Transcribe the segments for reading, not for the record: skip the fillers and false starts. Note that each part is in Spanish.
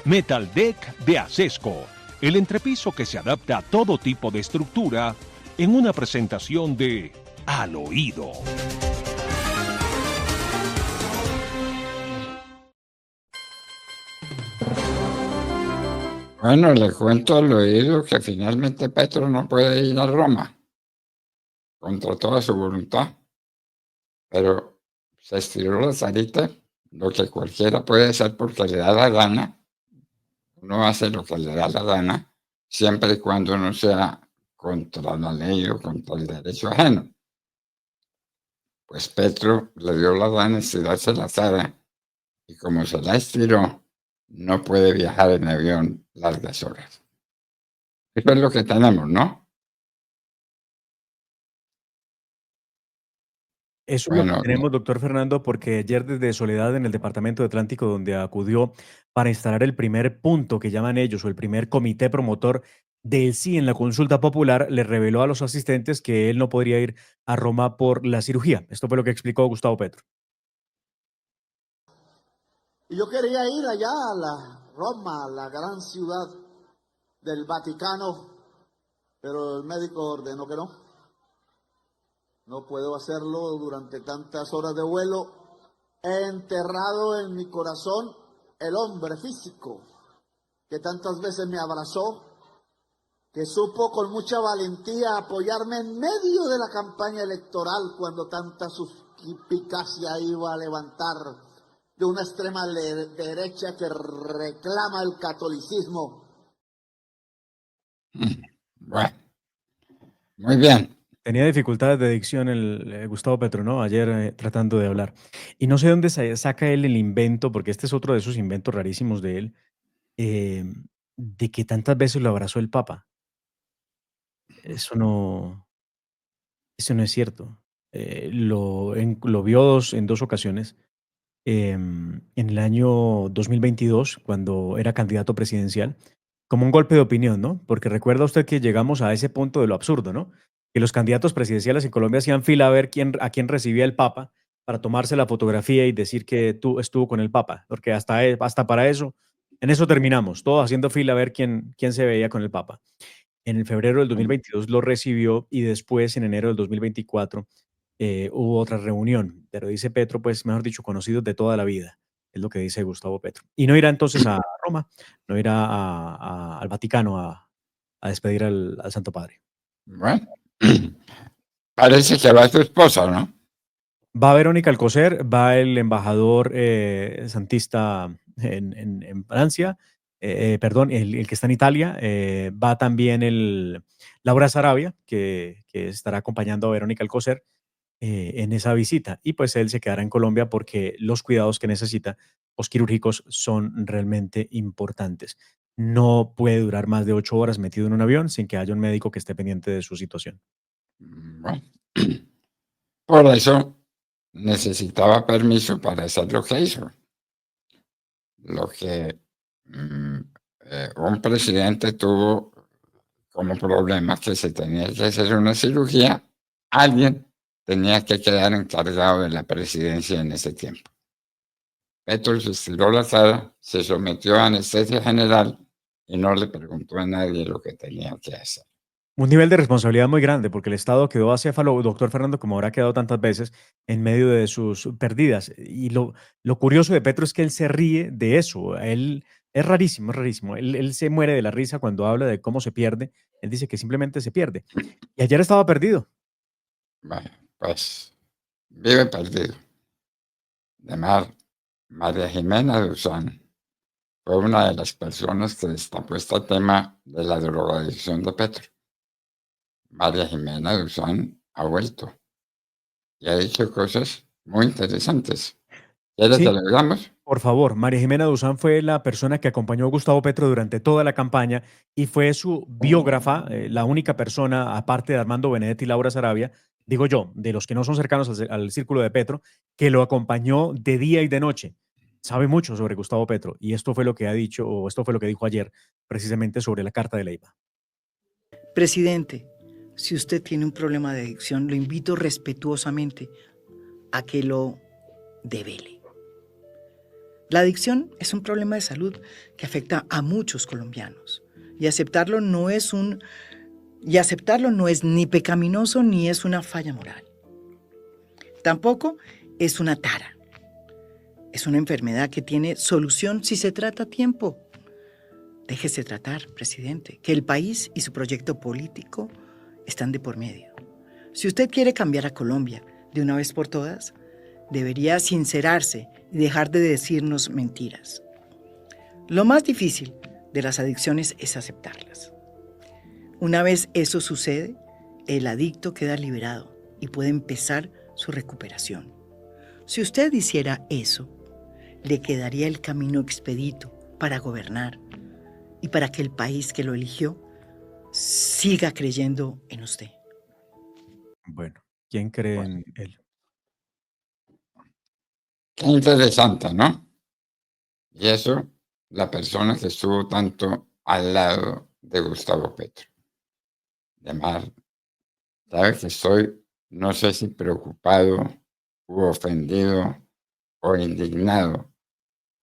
Metal Deck de Acesco, el entrepiso que se adapta a todo tipo de estructura en una presentación de Al Oído. Bueno, le cuento al oído que finalmente Petro no puede ir a Roma contra toda su voluntad, pero se estiró la salita, lo que cualquiera puede hacer porque le da la gana. Uno hace lo que le da la gana, siempre y cuando no sea contra la ley o contra el derecho ajeno. Pues Petro le dio la gana estirarse la sala y como se la estiró, no puede viajar en avión largas horas. Eso es lo que tenemos, ¿no? Eso es lo que Bueno, tenemos, doctor Fernando, porque ayer desde Soledad, en el Departamento de Atlántico, donde acudió para instalar el primer punto que llaman ellos, o el primer comité promotor del sí en la consulta popular, le reveló a los asistentes que él no podría ir a Roma por la cirugía. Esto fue lo que explicó Gustavo Petro. Y yo quería ir allá a Roma, la gran ciudad del Vaticano, pero el médico ordenó que no. No puedo hacerlo durante tantas horas de vuelo. He enterrado en mi corazón el hombre físico que tantas veces me abrazó, que supo con mucha valentía apoyarme en medio de la campaña electoral cuando tanta suspicacia iba a levantar de una extrema derecha que reclama el catolicismo. bueno, muy bien. Tenía dificultades de dicción el Gustavo Petro, ¿no? Ayer tratando de hablar. Y no sé dónde saca él el invento, porque este es otro de esos inventos rarísimos de él, eh, de que tantas veces lo abrazó el Papa. Eso no, eso no es cierto. Lo vio en dos ocasiones. En el año 2022, cuando era candidato presidencial, como un golpe de opinión, ¿no? Porque recuerda usted que llegamos a ese punto de lo absurdo, ¿no? Que los candidatos presidenciales en Colombia hacían fila a ver a quién recibía el Papa para tomarse la fotografía y decir que tú estuvo con el Papa, porque hasta para eso, en eso terminamos, todos haciendo fila a ver quién se veía con el Papa. En el febrero del 2022 lo recibió y después, en enero del 2024, hubo otra reunión. Pero dice Petro, pues, mejor dicho, conocidos de toda la vida, es lo que dice Gustavo Petro. Y no irá entonces a Roma, no irá al Vaticano a despedir al Santo Padre. Bueno, parece que va su esposa, ¿no? Va Verónica Alcocer, va el embajador santista en Francia, perdón, el que está en Italia, va también Laura Sarabia, que estará acompañando a Verónica Alcocer en esa visita. Y pues él se quedará en Colombia porque los cuidados que necesita, los quirúrgicos, son realmente importantes. No puede durar más de 8 horas metido en un avión sin que haya un médico que esté pendiente de su situación. Bueno, por eso necesitaba permiso para hacer lo que hizo. Lo que un presidente tuvo como problema que se tenía que hacer una cirugía, alguien tenía que quedar encargado de la presidencia en ese tiempo. Petro se estiró la sala, se sometió a anestesia general y no le preguntó a nadie lo que tenía que hacer. Un nivel de responsabilidad muy grande, porque el Estado quedó acéfalo, doctor Fernando, como habrá quedado tantas veces, en medio de sus pérdidas. Y lo curioso de Petro es que él se ríe de eso. Él es rarísimo, es rarísimo. Él se muere de la risa cuando habla de cómo se pierde. Él dice que simplemente se pierde. Y ayer estaba perdido. Bueno, pues vive perdido. Además, María Jimena Duzán fue una de las personas que destapó este tema de la drogadicción de Petro. María Jimena Duzán ha vuelto y ha dicho cosas muy interesantes. ¿Quieres que Sí, lo digamos? por favor. María Jimena Duzán fue la persona que acompañó a Gustavo Petro durante toda la campaña y fue su biógrafa, la única persona, aparte de Armando Benedetti y Laura Sarabia, digo yo, de los que no son cercanos al círculo de Petro, que lo acompañó de día y de noche. Sabe mucho sobre Gustavo Petro y esto fue lo que ha dicho, o esto fue lo que dijo ayer, precisamente sobre la Carta de Leyva. Presidente, si usted tiene un problema de adicción, lo invito respetuosamente a que lo devele. La adicción es un problema de salud que afecta a muchos colombianos y aceptarlo no es ni pecaminoso ni es una falla moral. Tampoco es una tara. Es una enfermedad que tiene solución si se trata a tiempo. Déjese tratar, presidente, que el país y su proyecto político están de por medio. Si usted quiere cambiar a Colombia de una vez por todas, debería sincerarse y dejar de decirnos mentiras. Lo más difícil de las adicciones es aceptarlas. Una vez eso sucede, el adicto queda liberado y puede empezar su recuperación. Si usted hiciera eso, le quedaría el camino expedito para gobernar y para que el país que lo eligió siga creyendo en usted. Bueno, ¿quién cree en él? Qué interesante, ¿no? Y eso, la persona que estuvo tanto al lado de Gustavo Petro. Además, sabes que estoy, no sé si preocupado u ofendido o indignado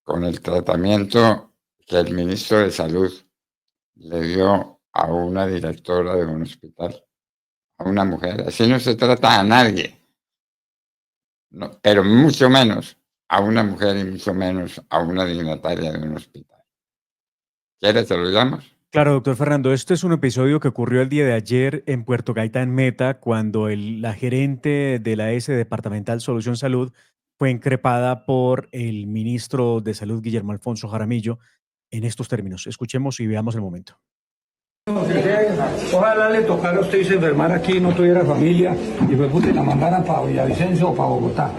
con el tratamiento que el ministro de Salud le dio a una directora de un hospital, a una mujer. Así no se trata a nadie, no, pero mucho menos a una mujer y mucho menos a una dignataria de un hospital. ¿Quieres que lo digamos? Claro, doctor Fernando, este es un episodio que ocurrió el día de ayer en Puerto Gaitán Meta, cuando la gerente de la S Departamental Solución Salud fue increpada por el ministro de Salud, Guillermo Alfonso Jaramillo, en estos términos. Escuchemos y veamos el momento. Ojalá le tocara a usted y se enfermara aquí, no tuviera familia, y pues puta, la mandaran para Villavicencio o para Bogotá.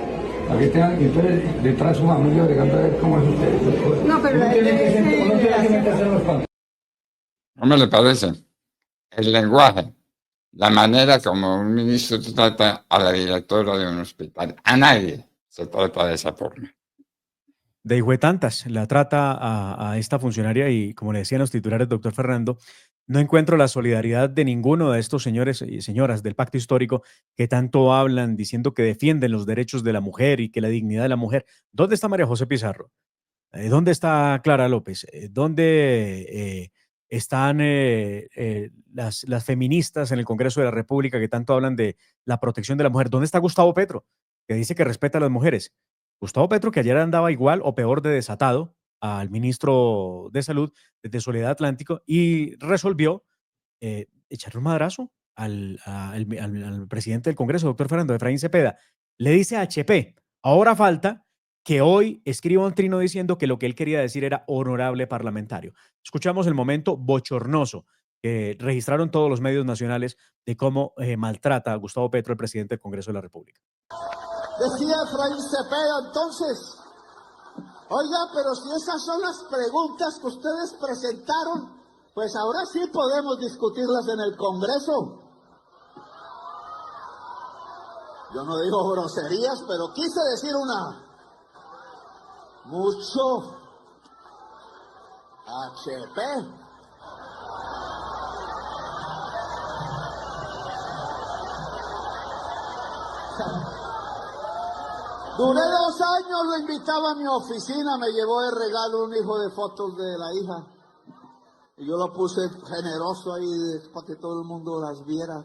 Para que tengan, entonces, detrás de su familia, llegando a ver cómo es usted. No, pero uno tiene que meterse en los pantalones. ¿Cómo le parece? El lenguaje, la manera como un ministro trata a la directora de un hospital. A nadie se trata de esa forma. De hijo de tantas, la trata a esta funcionaria y, como le decían los titulares, doctor Fernando, no encuentro la solidaridad de ninguno de estos señores y señoras del pacto histórico que tanto hablan diciendo que defienden los derechos de la mujer y que la dignidad de la mujer. ¿Dónde está María José Pizarro? ¿Dónde está Clara López? ¿Dónde están las feministas en el Congreso de la República que tanto hablan de la protección de la mujer? ¿Dónde está Gustavo Petro, que dice que respeta a las mujeres? Gustavo Petro, que ayer andaba igual o peor de desatado al ministro de Salud desde Soledad Atlántico y resolvió echarle un madrazo al presidente del Congreso, doctor Fernando Efraín Cepeda. Le dice a HP, ahora falta que hoy escriba un trino diciendo que lo que él quería decir era honorable parlamentario. Escuchamos el momento bochornoso que registraron todos los medios nacionales de cómo maltrata a Gustavo Petro, el presidente del Congreso de la República. Decía Efraín Cepeda entonces, oiga, pero si esas son las preguntas que ustedes presentaron, pues ahora sí podemos discutirlas en el Congreso. Yo no digo groserías, pero quise decir una. Mucho HP. Duré 2 años, lo invitaba a mi oficina, me llevó de regalo un hijo de fotos de la hija. Y yo lo puse generoso ahí para que todo el mundo las viera.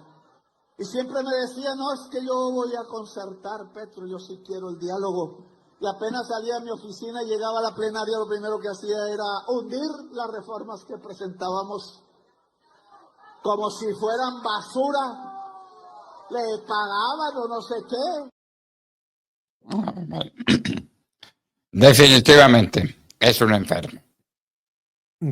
Y siempre me decía, no, es que yo voy a concertar, Petro, yo sí quiero el diálogo. Y apenas salía de mi oficina y llegaba a la plenaria, lo primero que hacía era hundir las reformas que presentábamos como si fueran basura. Le pagaban o no sé qué. Definitivamente, es un enfermo.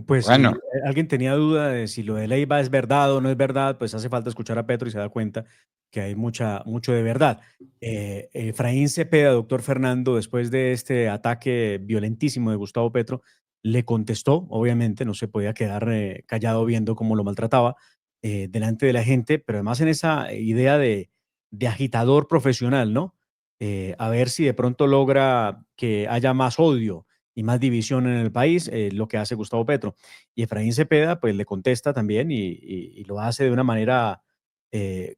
Pues Bueno. si alguien tenía duda de si lo de Leiva es verdad o no es verdad, pues hace falta escuchar a Petro y se da cuenta que hay mucho de verdad. Efraín Cepeda, doctor Fernando, después de este ataque violentísimo de Gustavo Petro, le contestó, obviamente, no se podía quedar callado viendo cómo lo maltrataba delante de la gente, pero además en esa idea de agitador profesional, ¿no? A ver si de pronto logra que haya más odio y más división en el país, lo que hace Gustavo Petro. Y Efraín Cepeda, pues le contesta también y lo hace de una manera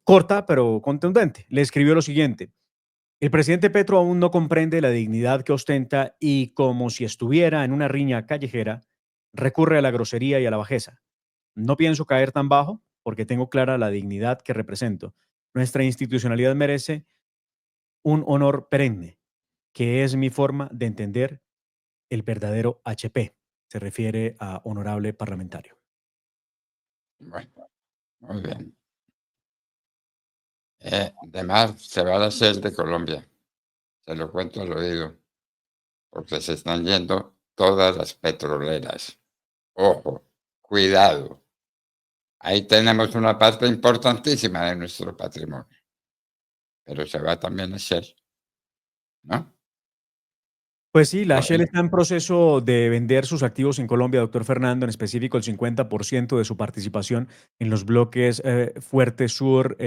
corta, pero contundente. Le escribió lo siguiente: El presidente Petro aún no comprende la dignidad que ostenta y, como si estuviera en una riña callejera, recurre a la grosería y a la bajeza. No pienso caer tan bajo porque tengo clara la dignidad que represento. Nuestra institucionalidad merece un honor perenne, que es mi forma de entender el verdadero HP. Se refiere a honorable parlamentario. Bueno, muy bien. Además, se va a la SER de Colombia. Se lo cuento al oído, porque se están yendo todas las petroleras. Ojo, cuidado. Ahí tenemos una parte importantísima de nuestro patrimonio. Pero se va también a SER, ¿no? Pues sí, la Shell Bueno, está en proceso de vender sus activos en Colombia, doctor Fernando, en específico el 50% de su participación en los bloques Fuerte Sur,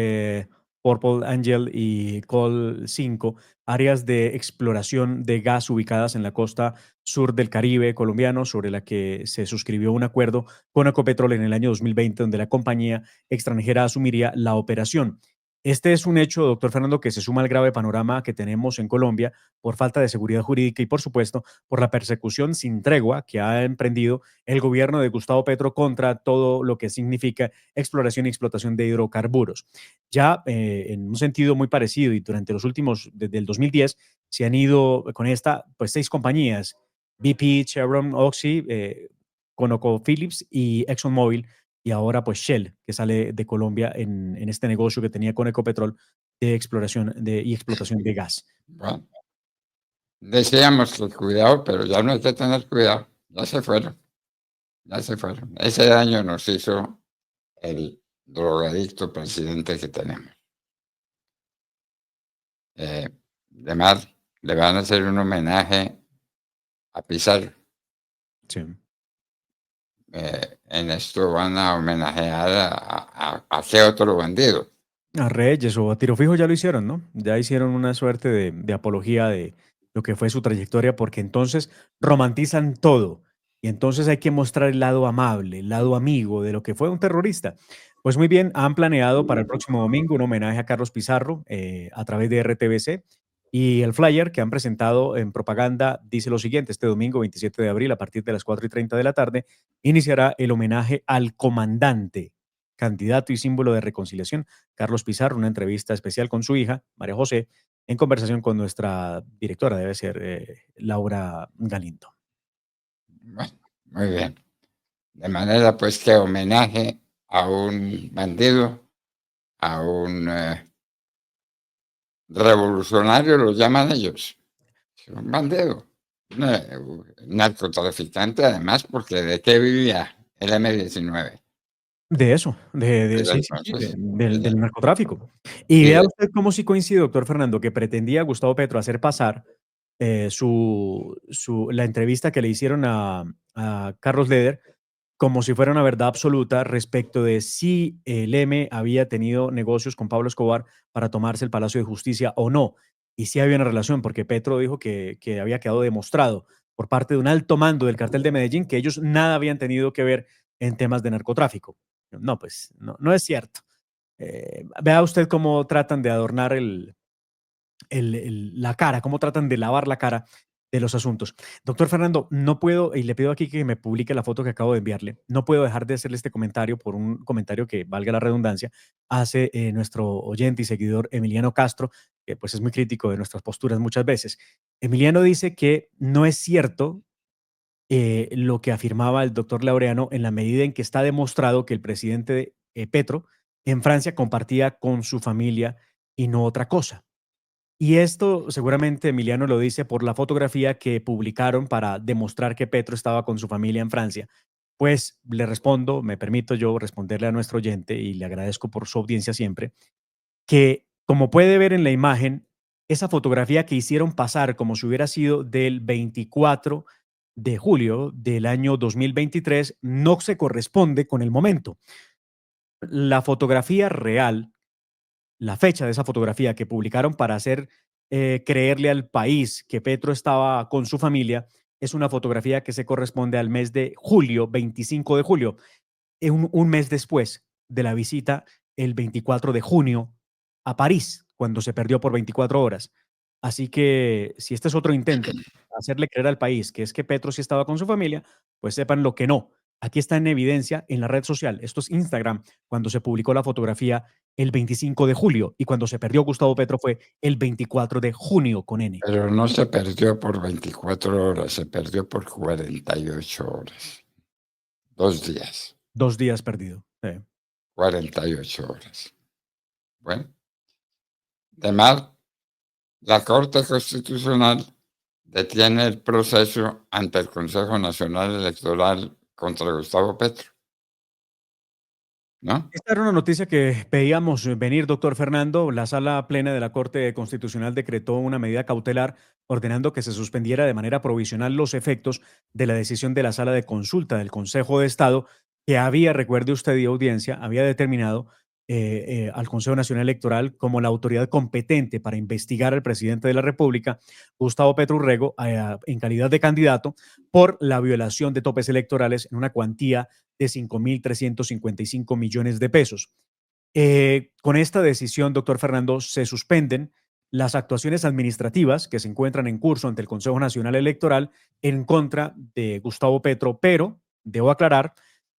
Purple Angel y Col 5, áreas de exploración de gas ubicadas en la costa sur del Caribe colombiano, sobre la que se suscribió un acuerdo con Ecopetrol en el año 2020, donde la compañía extranjera asumiría la operación. Este es un hecho, doctor Fernando, que se suma al grave panorama que tenemos en Colombia por falta de seguridad jurídica y, por supuesto, por la persecución sin tregua que ha emprendido el gobierno de Gustavo Petro contra todo lo que significa exploración y explotación de hidrocarburos. Ya en un sentido muy parecido y durante los últimos, desde el 2010, se han ido con esta, pues 6 compañías, BP, Chevron, Oxy, ConocoPhillips y ExxonMobil, y ahora pues Shell, que sale de Colombia en este negocio que tenía con Ecopetrol de exploración y explotación de gas. bueno, decíamos que cuidado, pero ya no hay que tener cuidado. Ya se fueron, ya se fueron. Ese daño nos hizo el drogadicto presidente que tenemos. Además, le van a hacer un homenaje a Pizarro. Sí. En esto van a homenajear a qué otro bandido. A Reyes o a Tiro Fijo ya lo hicieron, ¿no? Ya hicieron una suerte de apología de lo que fue su trayectoria, porque entonces romantizan todo. Y entonces hay que mostrar el lado amable, el lado amigo de lo que fue un terrorista. Pues muy bien, han planeado para el próximo domingo un homenaje a Carlos Pizarro a través de RTBC. Y el flyer que han presentado en propaganda dice lo siguiente: este domingo 27 de abril, a partir de las 4:30 de la tarde, iniciará el homenaje al comandante, candidato y símbolo de reconciliación, Carlos Pizarro, una entrevista especial con su hija, María José, en conversación con nuestra directora, debe ser Laura Galindo. Bueno, muy bien. De manera pues que homenaje a un bandido, a un revolucionario, lo llaman ellos. Un bandido. Narcotraficante además, porque ¿de qué vivía el M-19? De eso, Pero sí, sí, sí, entonces, del narcotráfico. Y y vea de- usted cómo sí coincide, doctor Fernando, que pretendía Gustavo Petro hacer pasar la entrevista que le hicieron a Carlos Leder como si fuera una verdad absoluta respecto de si el M había tenido negocios con Pablo Escobar para tomarse el Palacio de Justicia o no. Y sí había una relación, porque Petro dijo que había quedado demostrado por parte de un alto mando del cartel de Medellín que ellos nada habían tenido que ver en temas de narcotráfico. No, pues no es cierto. Vea usted cómo tratan de adornar la cara, cómo tratan de lavar la cara de los asuntos. Doctor Fernando, no puedo, y le pido aquí que me publique la foto que acabo de enviarle, no puedo dejar de hacerle este comentario por un comentario que, valga la redundancia, hace nuestro oyente y seguidor Emiliano Castro, que pues es muy crítico de nuestras posturas muchas veces. Emiliano dice que no es cierto lo que afirmaba el doctor Laureano, en la medida en que está demostrado que el presidente Petro en Francia compartía con su familia y no otra cosa. Y esto seguramente Emiliano lo dice por la fotografía que publicaron para demostrar que Petro estaba con su familia en Francia. Pues le respondo, me permito yo responderle a nuestro oyente, y le agradezco por su audiencia siempre, que como puede ver en la imagen, esa fotografía que hicieron pasar como si hubiera sido del 24 de julio del año 2023 no se corresponde con el momento. La fotografía real, la fecha de esa fotografía que publicaron para hacer creerle al país que Petro estaba con su familia, es una fotografía que se corresponde al mes de julio, 25 de julio, un mes después de la visita el 24 de junio a París, cuando se perdió por 24 horas. Así que si este es otro intento de hacerle creer al país que es que Petro sí estaba con su familia, pues sepan lo que no. Aquí está en evidencia en la red social, esto es Instagram, cuando se publicó la fotografía el 25 de julio y cuando se perdió Gustavo Petro fue el 24 de junio con N. Pero no se perdió por 24 horas, se perdió por 48 horas. 2 días, 2 días perdido. Sí. 48 horas. Bueno, además, la Corte Constitucional detiene el proceso ante el Consejo Nacional Electoral contra Gustavo Petro, ¿no? Esta era una noticia que veíamos venir, doctor Fernando. La sala plena de la Corte Constitucional decretó una medida cautelar ordenando que se suspendiera de manera provisional los efectos de la decisión de la sala de consulta del Consejo de Estado que había, recuerde usted y audiencia, había determinado al Consejo Nacional Electoral como la autoridad competente para investigar al presidente de la República, Gustavo Petro Urrego, en calidad de candidato por la violación de topes electorales en una cuantía de 5.355 millones de pesos. Con esta decisión, doctor Fernando, se suspenden las actuaciones administrativas que se encuentran en curso ante el Consejo Nacional Electoral en contra de Gustavo Petro, pero debo aclarar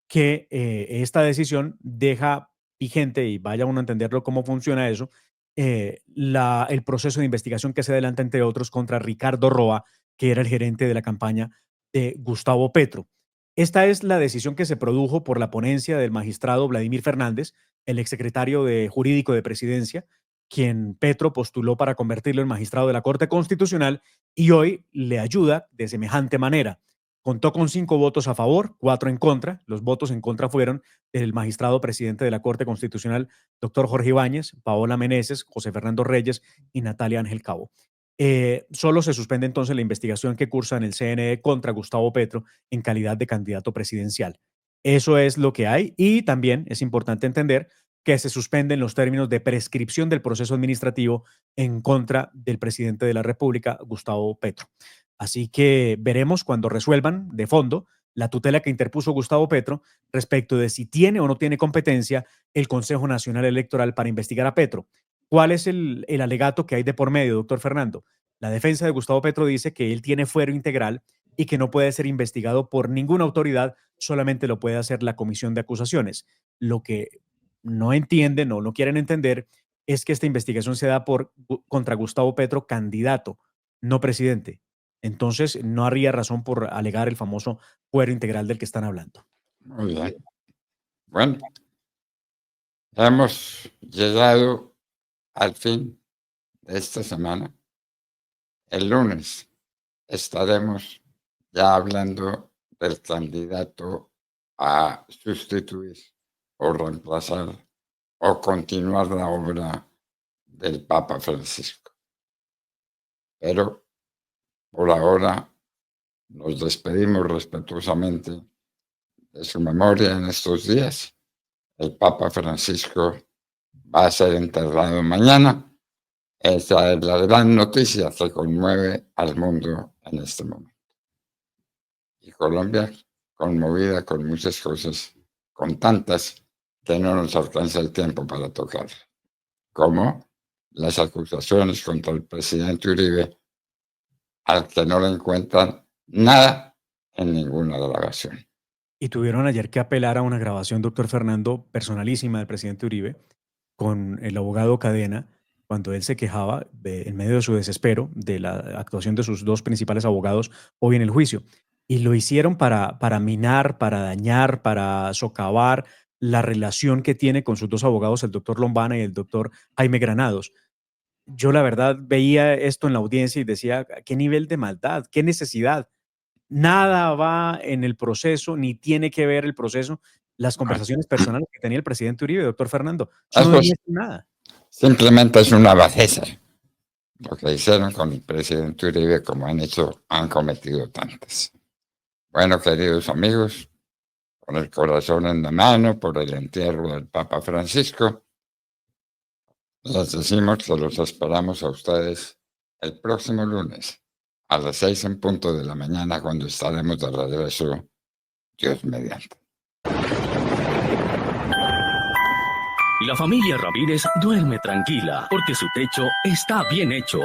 que esta decisión deja vigente, y vaya uno a entenderlo cómo funciona eso, el proceso de investigación que se adelanta, entre otros, contra Ricardo Roa, que era el gerente de la campaña de Gustavo Petro. Esta es la decisión que se produjo por la ponencia del magistrado Vladimir Fernández, el exsecretario jurídico de Presidencia, quien Petro postuló para convertirlo en magistrado de la Corte Constitucional y hoy le ayuda de semejante manera. Contó con 5 votos a favor, 4 en contra. Los votos en contra fueron del magistrado presidente de la Corte Constitucional, doctor Jorge Ibáñez, Paola Meneses, José Fernando Reyes y Natalia Ángel Cabo. Solo se suspende entonces la investigación que cursa en el CNE contra Gustavo Petro en calidad de candidato presidencial. Eso es lo que hay, y también es importante entender que se suspenden los términos de prescripción del proceso administrativo en contra del presidente de la República, Gustavo Petro. Así que veremos cuando resuelvan de fondo la tutela que interpuso Gustavo Petro respecto de si tiene o no tiene competencia el Consejo Nacional Electoral para investigar a Petro. ¿Cuál es el alegato que hay de por medio, doctor Fernando? La defensa de Gustavo Petro dice que él tiene fuero integral y que no puede ser investigado por ninguna autoridad, solamente lo puede hacer la comisión de acusaciones. Lo que no entienden o no quieren entender es que esta investigación se da contra Gustavo Petro, candidato, no presidente. Entonces, no habría razón por alegar el famoso fuero integral del que están hablando. Muy bien. Bueno, hemos llegado al fin de esta semana. El lunes estaremos ya hablando del candidato a sustituir o reemplazar o continuar la obra del Papa Francisco. Pero por ahora nos despedimos respetuosamente de su memoria en estos días. El Papa Francisco va a ser enterrado mañana. Esa es la gran noticia que conmueve al mundo en este momento. Y Colombia, conmovida con muchas cosas, con tantas que no nos alcanza el tiempo para tocar, como las acusaciones contra el presidente Uribe, al que no le encuentran nada en ninguna grabación. Y tuvieron ayer que apelar a una grabación, doctor Fernando, personalísima del presidente Uribe, con el abogado Cadena, cuando él se quejaba en medio de su desespero de la actuación de sus 2 principales abogados hoy en el juicio. Y lo hicieron para minar, para dañar, para socavar la relación que tiene con sus 2 abogados, el doctor Lombana y el doctor Jaime Granados. Yo la verdad veía esto en la audiencia y decía, ¿qué nivel de maldad? ¿Qué necesidad? Nada va en el proceso, ni tiene que ver el proceso, las conversaciones personales que tenía el presidente Uribe, doctor Fernando. Eso no demuestra nada. Simplemente es una bajeza. Lo que hicieron con el presidente Uribe, como han cometido tantas. Bueno, queridos amigos, con el corazón en la mano por el entierro del Papa Francisco, les decimos que los esperamos a ustedes el próximo lunes a las 6 en punto de la mañana, cuando estaremos de regreso, Dios mediante. La familia Ramírez duerme tranquila porque su techo está bien hecho.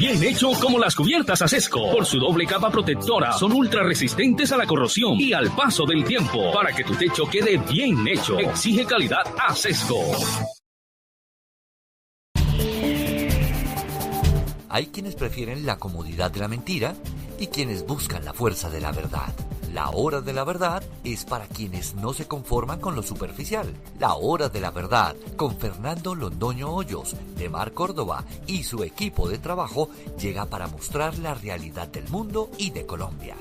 bien hecho como las cubiertas Acesco. Por su doble capa protectora, son ultra resistentes a la corrosión y al paso del tiempo. Para que tu techo quede bien hecho, exige calidad Acesco. Hay quienes prefieren la comodidad de la mentira y quienes buscan la fuerza de la verdad. La hora de la verdad es para quienes no se conforman con lo superficial. La hora de la verdad con Fernando Londoño Hoyos, de Mar Córdoba y su equipo de trabajo llega para mostrar la realidad del mundo y de Colombia.